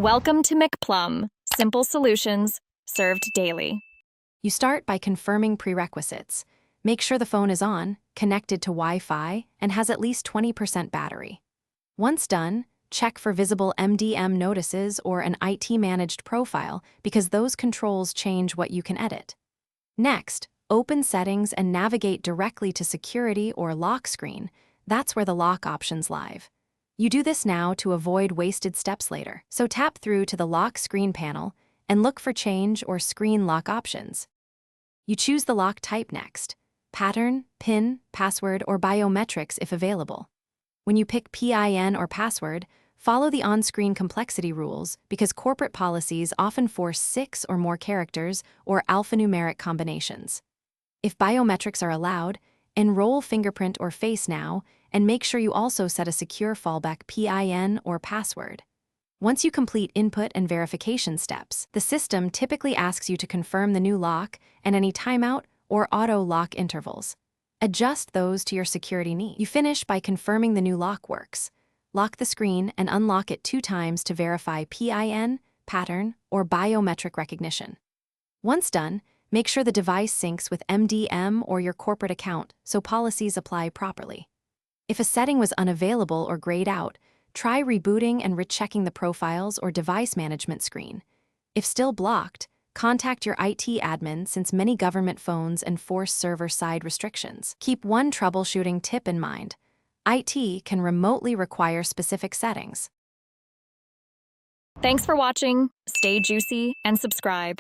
Welcome to McPlum, simple solutions served daily. You start by confirming prerequisites. Make sure the phone is on, connected to Wi-Fi, and has at least 20% battery. Once done, check for visible MDM notices or an IT-managed profile because those controls change what you can edit. Next, open settings and navigate directly to security or lock screen. That's where the lock options live. You do this now to avoid wasted steps later. So tap through to the lock screen panel and look for change or screen lock options. You choose the lock type next: pattern, PIN, password, or biometrics if available. When you pick PIN or password, follow the on-screen complexity rules because corporate policies often force 6 or more characters or alphanumeric combinations. If biometrics are allowed, enroll fingerprint or face now, and make sure you also set a secure fallback PIN or password. Once you complete input and verification steps, the system typically asks you to confirm the new lock and any timeout or auto-lock intervals. Adjust those to your security needs. You finish by confirming the new lock works. Lock the screen and unlock it 2 times to verify PIN, pattern, or biometric recognition. Once done, make sure the device syncs with MDM or your corporate account so policies apply properly. If a setting was unavailable or grayed out, try rebooting and rechecking the profiles or device management screen. If still blocked, contact your IT admin since many government phones enforce server-side restrictions. Keep one troubleshooting tip in mind: IT can remotely require specific settings. Thanks for watching. Stay juicy and subscribe.